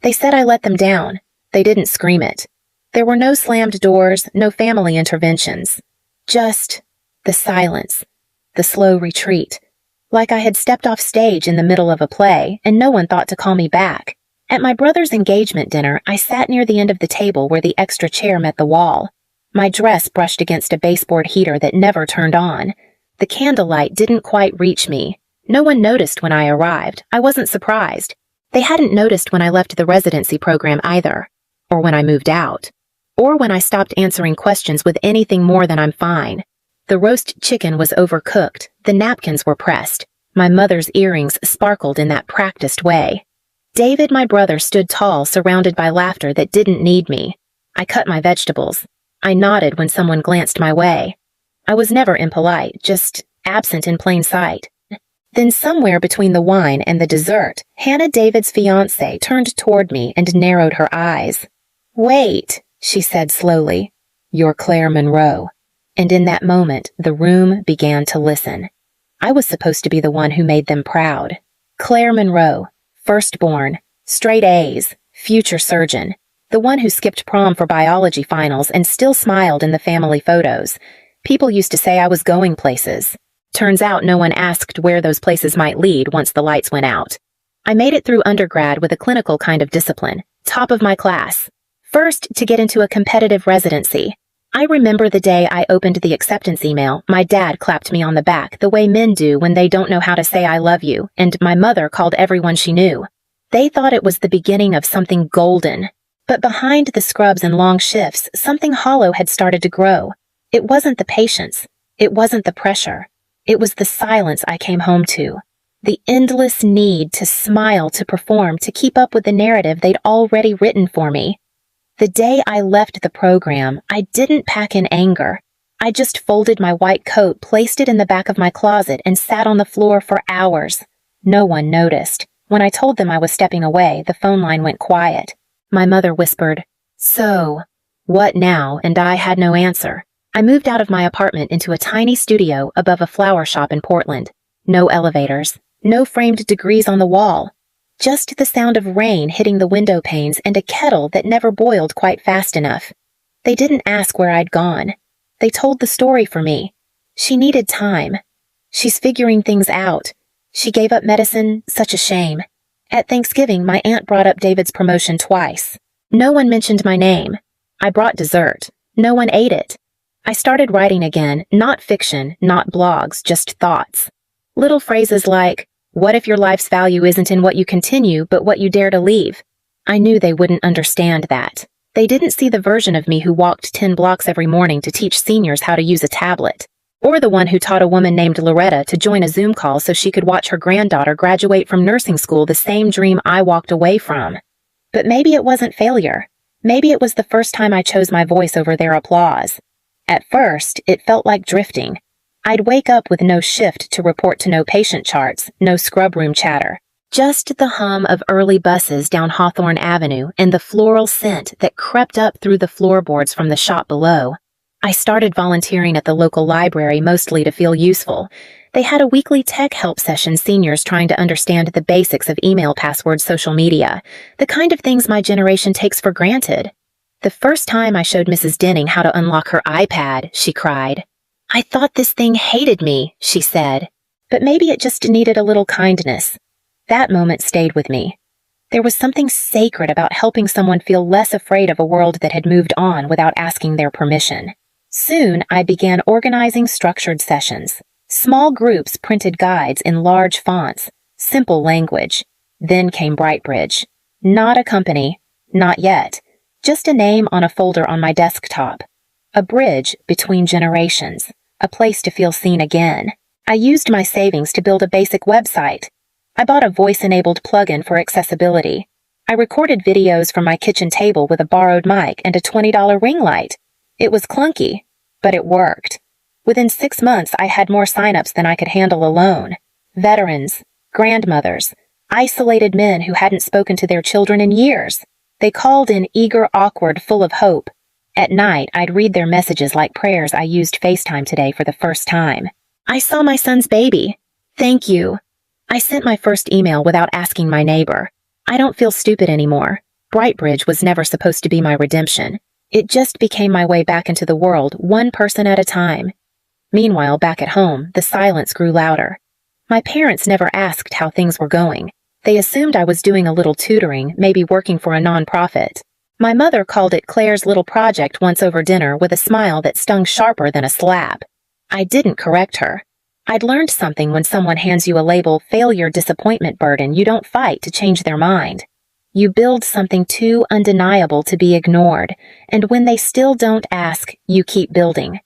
They said I let them down. They didn't scream it. There were no slammed doors, no family interventions. Just the silence, the slow retreat. Like I had stepped off stage in the middle of a play, and no one thought to call me back. At my brother's engagement dinner, I sat near the end of the table where the extra chair met the wall. My dress brushed against a baseboard heater that never turned on. The candlelight didn't quite reach me. No one noticed when I arrived. I wasn't surprised. They hadn't noticed when I left the residency program either. Or when I moved out. Or when I stopped answering questions with anything more than "I'm fine." The roast chicken was overcooked. The napkins were pressed. My mother's earrings sparkled in that practiced way. David, my brother, stood tall, surrounded by laughter that didn't need me. I cut my vegetables. I nodded when someone glanced my way. I was never impolite, just absent in plain sight. Then somewhere between the wine and the dessert, Hannah, David's fiancée, turned toward me and narrowed her eyes. "Wait," she said slowly. "You're Claire Monroe." And in that moment, the room began to listen. I was supposed to be the one who made them proud. Claire Monroe, firstborn, straight A's, future surgeon, the one who skipped prom for biology finals and still smiled in the family photos. People used to say I was going places. Turns out no one asked where those places might lead once the lights went out. I made it through undergrad with a clinical kind of discipline, top of my class. First, to get into a competitive residency. I remember the day I opened the acceptance email, my dad clapped me on the back the way men do when they don't know how to say "I love you," and my mother called everyone she knew. They thought it was the beginning of something golden. But behind the scrubs and long shifts, something hollow had started to grow. It wasn't the patience. It wasn't the pressure. It was the silence I came home to. The endless need to smile, to perform, to keep up with the narrative they'd already written for me. The day I left the program, I didn't pack in anger. I just folded my white coat, placed it in the back of my closet, and sat on the floor for hours. No one noticed. When I told them I was stepping away, the phone line went quiet. My mother whispered, "So, what now?" And I had no answer. I moved out of my apartment into a tiny studio above a flower shop in Portland. No elevators, no framed degrees on the wall. Just the sound of rain hitting the window panes and a kettle that never boiled quite fast enough. They didn't ask where I'd gone. They told the story for me. She needed time. She's figuring things out. She gave up medicine, such a shame. At Thanksgiving, my aunt brought up David's promotion twice. No one mentioned my name. I brought dessert. No one ate it. I started writing again, not fiction, not blogs, just thoughts. Little phrases like, "What if your life's value isn't in what you continue, but what you dare to leave?" I knew they wouldn't understand that. They didn't see the version of me who walked 10 blocks every morning to teach seniors how to use a tablet, or the one who taught a woman named Loretta to join a Zoom call so she could watch her granddaughter graduate from nursing school, the same dream I walked away from. But maybe it wasn't failure. Maybe it was the first time I chose my voice over their applause. At first, it felt like drifting. I'd wake up with no shift to report to no patient charts, no scrub room chatter. Just the hum of early buses down Hawthorne Avenue and the floral scent that crept up through the floorboards from the shop below. I started volunteering at the local library mostly to feel useful. They had a weekly tech help session, seniors trying to understand the basics of email, passwords, social media, the kind of things my generation takes for granted. The first time I showed Mrs. Denning how to unlock her iPad, she cried. "I thought this thing hated me," she said. But maybe it just needed a little kindness. That moment stayed with me. There was something sacred about helping someone feel less afraid of a world that had moved on without asking their permission. Soon, I began organizing structured sessions. Small groups printed guides in large fonts, simple language. Then came Brightbridge. Not a company, not yet. Just a name on a folder on my desktop. A bridge between generations. A place to feel seen again. I used my savings to build a basic website. I bought a voice-enabled plugin for accessibility. I recorded videos from my kitchen table with a borrowed mic and a $20 ring light. It was clunky, but it worked. Within 6 months, I had more signups than I could handle alone. Veterans, grandmothers, isolated men who hadn't spoken to their children in years. They called in eager, awkward, full of hope. At night, I'd read their messages like prayers. I used FaceTime today for the first time. "I saw my son's baby. Thank you." I sent my first email without asking my neighbor. I don't feel stupid anymore. Brightbridge was never supposed to be my redemption. It just became my way back into the world, one person at a time. Meanwhile, back at home, the silence grew louder. My parents never asked how things were going. They assumed I was doing a little tutoring, maybe working for a nonprofit. My mother called it Claire's little project once over dinner with a smile that stung sharper than a slap. I didn't correct her. I'd learned something: when someone hands you a label, failure, disappointment, burden, you don't fight to change their mind. You build something too undeniable to be ignored, and when they still don't ask, you keep building.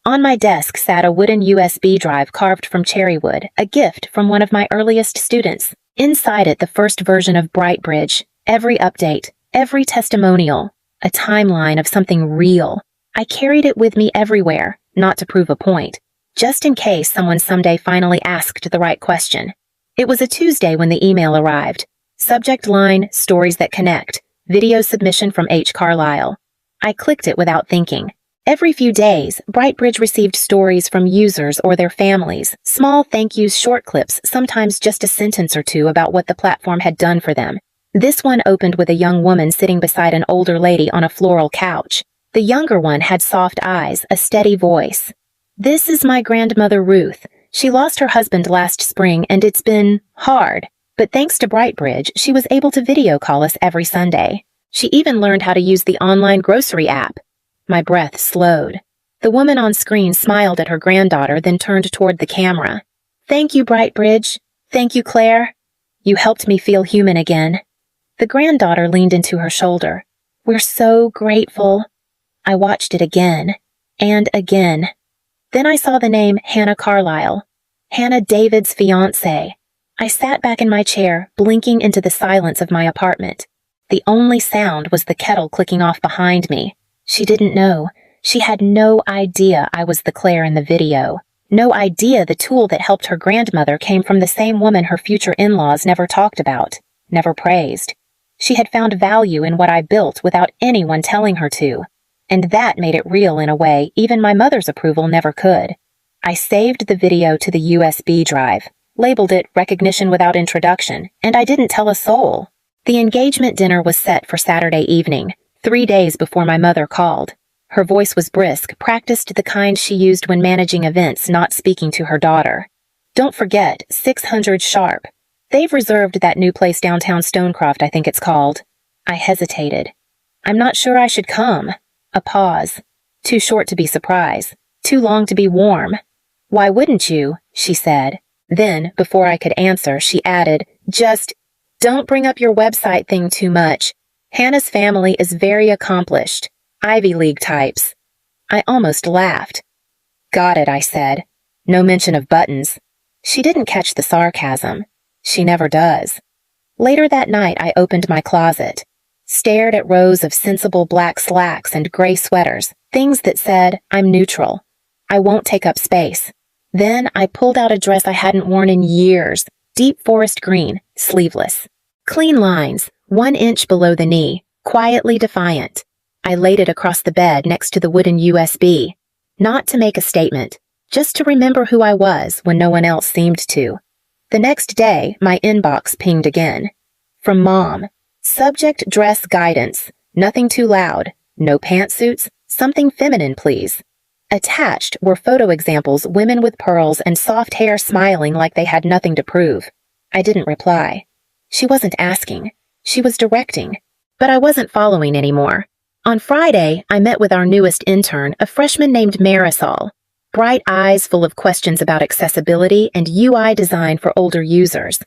On my desk sat a wooden USB drive carved from cherry wood, a gift from one of my earliest students. Inside it, the first version of Brightbridge, every update, every testimonial, a timeline of something real. I carried it with me everywhere, not to prove a point, just in case someone someday finally asked the right question. It was a Tuesday when the email arrived. Subject line: Stories That Connect. Video submission from H. Carlisle. I clicked it without thinking. Every few days, Brightbridge received stories from users or their families, small thank yous, short clips, sometimes just a sentence or two about what the platform had done for them. This one opened with a young woman sitting beside an older lady on a floral couch. The younger one had soft eyes, a steady voice. "This is my grandmother Ruth. She lost her husband last spring and it's been hard. But thanks to Brightbridge, she was able to video call us every Sunday. She even learned how to use the online grocery app." My breath slowed. The woman on screen smiled at her granddaughter, then turned toward the camera. "Thank you, Brightbridge. Thank you, Claire. You helped me feel human again." The granddaughter leaned into her shoulder. "We're so grateful." I watched it again and again. Then I saw the name Hannah Carlisle. Hannah David's fiancée. I sat back in my chair, blinking into the silence of my apartment. The only sound was the kettle clicking off behind me. She didn't know. She had no idea I was the Claire in the video. No idea the tool that helped her grandmother came from the same woman her future in-laws never talked about, never praised. She had found value in what I built without anyone telling her to. And that made it real in a way even my mother's approval never could. I saved the video to the USB drive, labeled it Recognition Without Introduction, and I didn't tell a soul. The engagement dinner was set for Saturday evening, 3 days before my mother called. Her voice was brisk, practiced the kind she used when managing events, not speaking to her daughter. "Don't forget, 600 sharp. They've reserved that new place downtown Stonecroft, I think it's called." I hesitated. "I'm not sure I should come." A pause. Too short to be surprise. Too long to be warm. "Why wouldn't you?" she said. Then, before I could answer, she added, "Just don't bring up your website thing too much. Hannah's family is very accomplished. Ivy League types." I almost laughed. "Got it," I said. No mention of buttons. She didn't catch the sarcasm. She never does. Later that night, I opened my closet, stared at rows of sensible black slacks and gray sweaters, things that said, "I'm neutral. I won't take up space." Then I pulled out a dress I hadn't worn in years, deep forest green, sleeveless. Clean lines, 1 inch below the knee, quietly defiant. I laid it across the bed next to the wooden USB. Not to make a statement, just to remember who I was when no one else seemed to. The next day, my inbox pinged again. From Mom. Subject: dress guidance. Nothing too loud. No pantsuits. Something feminine, please. Attached were photo examples, women with pearls and soft hair smiling like they had nothing to prove. I didn't reply. She wasn't asking. She was directing. But I wasn't following anymore. On Friday, I met with our newest intern, a freshman named Marisol. Bright eyes full of questions about accessibility and UI design for older users.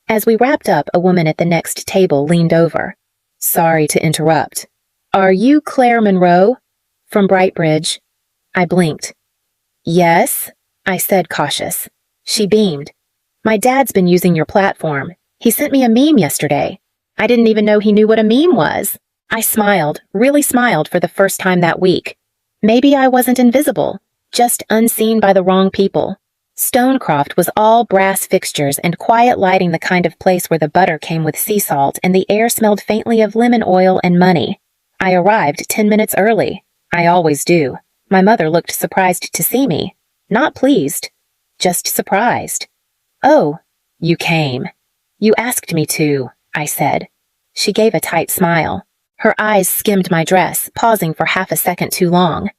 As we wrapped up, a woman at the next table leaned over. "Sorry to interrupt. Are you Claire Monroe? From Brightbridge?" I blinked. "Yes," I said, cautious. She beamed. "My dad's been using your platform. He sent me a meme yesterday. I didn't even know he knew what a meme was." I smiled, really smiled for the first time that week. Maybe I wasn't invisible, just unseen by the wrong people. Stonecroft was all brass fixtures and quiet lighting, the kind of place where the butter came with sea salt and the air smelled faintly of lemon oil and money. I arrived 10 minutes early. I always do. My mother looked surprised to see me. Not pleased. Just surprised. "Oh, you came. You asked me to," I said. She gave a tight smile. Her eyes skimmed my dress, pausing for half a second too long.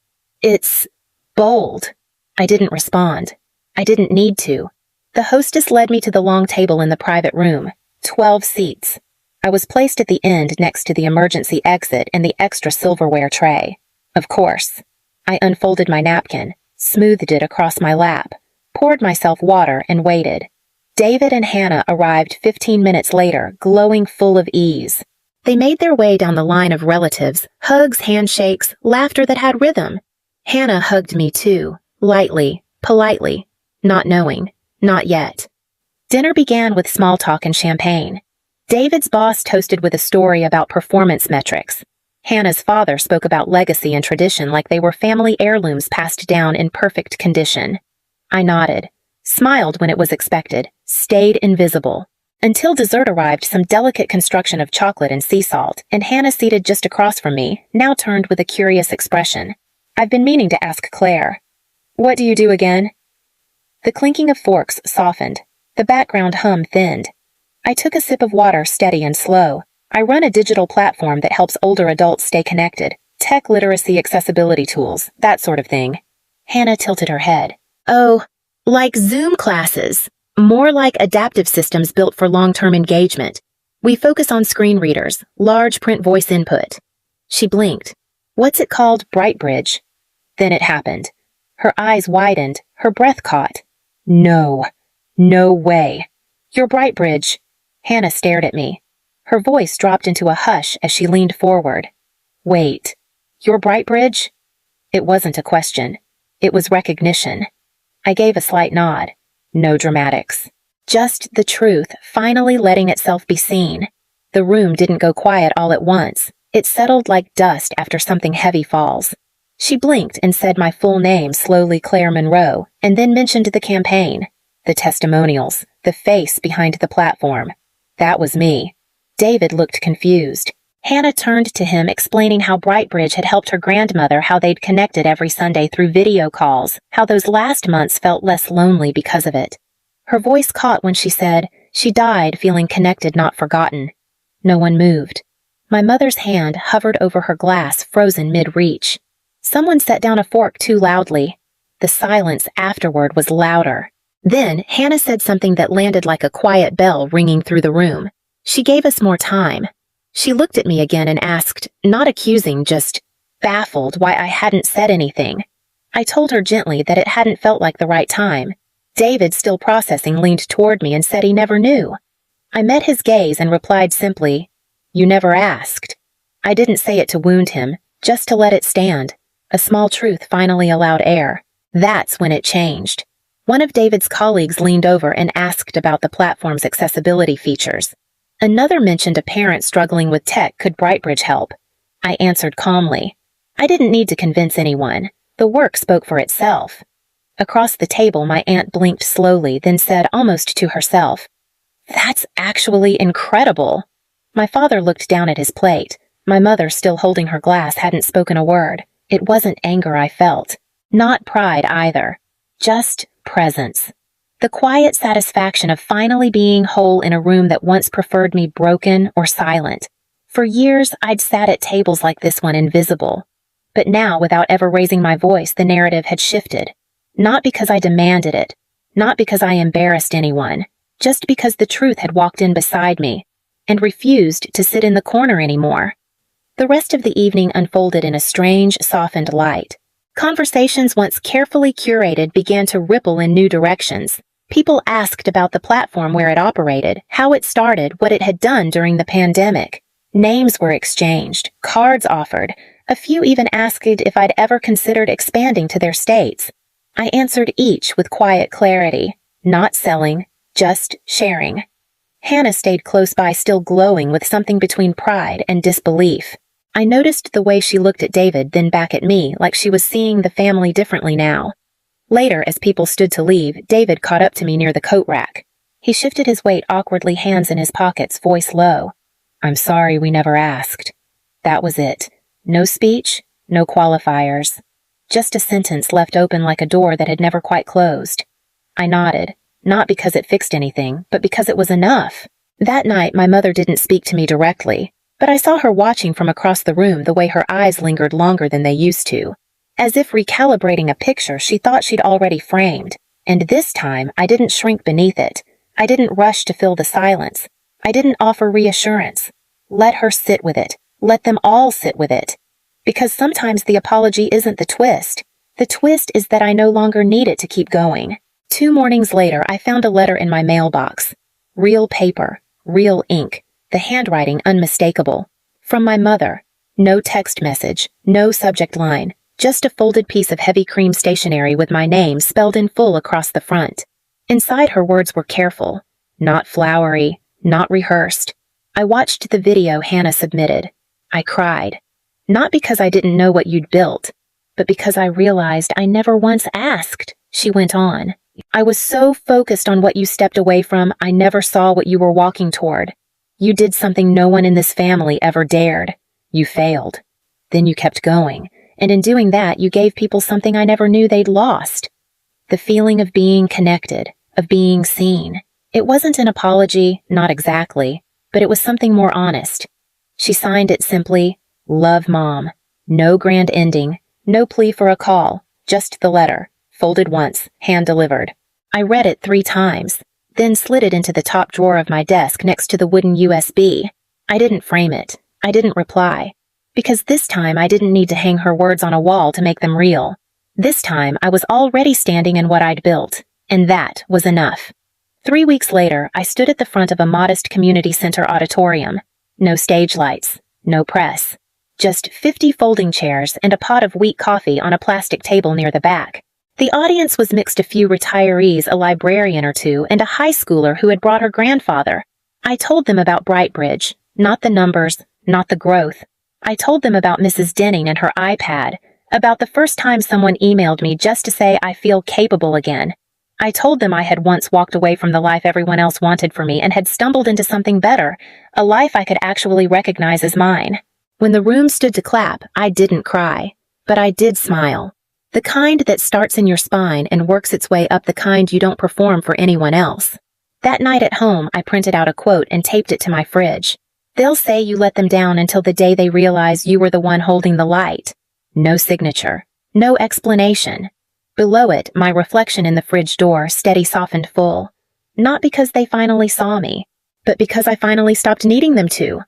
It's bold. I didn't respond. I didn't need to. The hostess led me to the long table in the private room, 12 seats. I was placed at the end next to the emergency exit and the extra silverware tray. Of course. I unfolded my napkin, smoothed it across my lap, poured myself water, and waited. David and Hannah arrived 15 minutes later, glowing full of ease. They made their way down the line of relatives, hugs, handshakes, laughter that had rhythm. Hannah hugged me too, lightly, politely, not knowing, not yet. Dinner began with small talk and champagne. David's boss toasted with a story about performance metrics. Hannah's father spoke about legacy and tradition like they were family heirlooms passed down in perfect condition. I nodded, smiled when it was expected, stayed invisible. Until dessert arrived, some delicate construction of chocolate and sea salt, and Hannah, seated just across from me, now turned with a curious expression. I've been meaning to ask Claire. What do you do again? The clinking of forks softened. The background hum thinned. I took a sip of water, steady and slow. I run a digital platform that helps older adults stay connected. Tech literacy accessibility tools, that sort of thing. Hannah tilted her head. Oh, like Zoom classes. More like adaptive systems built for long-term engagement. We focus on screen readers, large print voice input. She blinked. What's it called? BrightBridge. Then it happened. Her eyes widened, her breath caught. No. No way. You're BrightBridge. Hannah stared at me. Her voice dropped into a hush as she leaned forward. Wait. You're BrightBridge? It wasn't a question. It was recognition. I gave a slight nod. No dramatics. Just the truth, finally letting itself be seen. The room didn't go quiet all at once. It settled like dust after something heavy falls. She blinked and said my full name slowly, Claire Monroe, and then mentioned the campaign, the testimonials, the face behind the platform. That was me. David looked confused. Hannah turned to him, explaining how BrightBridge had helped her grandmother, how they'd connected every Sunday through video calls, how those last months felt less lonely because of it. Her voice caught when she said, she died feeling connected, not forgotten. No one moved. My mother's hand hovered over her glass, frozen mid-reach. Someone set down a fork too loudly. The silence afterward was louder. Then Hannah said something that landed like a quiet bell ringing through the room. She gave us more time. She looked at me again and asked, not accusing, just baffled why I hadn't said anything. I told her gently that it hadn't felt like the right time. David, still processing, leaned toward me and said he never knew. I met his gaze and replied simply, you never asked. I didn't say it to wound him, just to let it stand. A small truth finally allowed air. That's when it changed. One of David's colleagues leaned over and asked about the platform's accessibility features. Another mentioned a parent struggling with tech. Could BrightBridge help? I answered calmly. I didn't need to convince anyone. The work spoke for itself. Across the table, my aunt blinked slowly, then said almost to herself, That's actually incredible. My father looked down at his plate. My mother, still holding her glass, hadn't spoken a word. It wasn't anger I felt. Not pride either. Just presence. The quiet satisfaction of finally being whole in a room that once preferred me broken or silent. For years, I'd sat at tables like this one invisible. But now, without ever raising my voice, the narrative had shifted. Not because I demanded it. Not because I embarrassed anyone. Just because the truth had walked in beside me and refused to sit in the corner anymore. The rest of the evening unfolded in a strange, softened light. Conversations once carefully curated began to ripple in new directions. People asked about the platform, where it operated, how it started, what it had done during the pandemic. Names were exchanged, cards offered. A few even asked if I'd ever considered expanding to their states. I answered each with quiet clarity. Not selling, just sharing. Hannah stayed close by, still glowing with something between pride and disbelief. I noticed the way she looked at David, then back at me, like she was seeing the family differently now. Later, as people stood to leave, David caught up to me near the coat rack. He shifted his weight awkwardly, hands in his pockets, voice low. I'm sorry we never asked. That was it. No speech, no qualifiers. Just a sentence left open like a door that had never quite closed. I nodded, not because it fixed anything, but because it was enough. That night, my mother didn't speak to me directly. But I saw her watching from across the room, the way her eyes lingered longer than they used to. As if recalibrating a picture she thought she'd already framed. And this time, I didn't shrink beneath it. I didn't rush to fill the silence. I didn't offer reassurance. Let her sit with it. Let them all sit with it. Because sometimes the apology isn't the twist. The twist is that I no longer need it to keep going. 2 mornings later, I found a letter in my mailbox. Real paper, real ink, the handwriting unmistakable. From my mother. No text message, no subject line, just a folded piece of heavy cream stationery with my name spelled in full across the front. Inside, her words were careful, not flowery, not rehearsed. I watched the video Hannah submitted. I cried. Not because I didn't know what you'd built, but because I realized I never once asked, she went on. I was so focused on what you stepped away from, I never saw what you were walking toward. You did something no one in this family ever dared. You failed. Then you kept going, and in doing that, you gave people something I never knew they'd lost. The feeling of being connected, of being seen. It wasn't an apology, not exactly, but it was something more honest. She signed it simply, Love, Mom. No grand ending, no plea for a call, just the letter, folded once, hand-delivered. I read it 3 times, then slid it into the top drawer of my desk next to the wooden USB. I didn't frame it. I didn't reply. Because this time I didn't need to hang her words on a wall to make them real. This time I was already standing in what I'd built, and that was enough. 3 weeks later, I stood at the front of a modest community center auditorium. No stage lights, no press. Just 50 folding chairs and a pot of weak coffee on a plastic table near the back. The audience was mixed a few retirees, a librarian or two, and a high schooler who had brought her grandfather. I told them about Brightbridge, not the numbers, not the growth. I told them about Mrs. Denning and her iPad, about the first time someone emailed me just to say I feel capable again. I told them I had once walked away from the life everyone else wanted for me and had stumbled into something better, a life I could actually recognize as mine. When the room stood to clap, I didn't cry, but I did smile. The kind that starts in your spine and works its way up, the kind you don't perform for anyone else. That night at home, I printed out a quote and taped it to my fridge. They'll say you let them down until the day they realize you were the one holding the light. No signature. No explanation. Below it, my reflection in the fridge door, steady, softened, full. Not because they finally saw me, but because I finally stopped needing them to.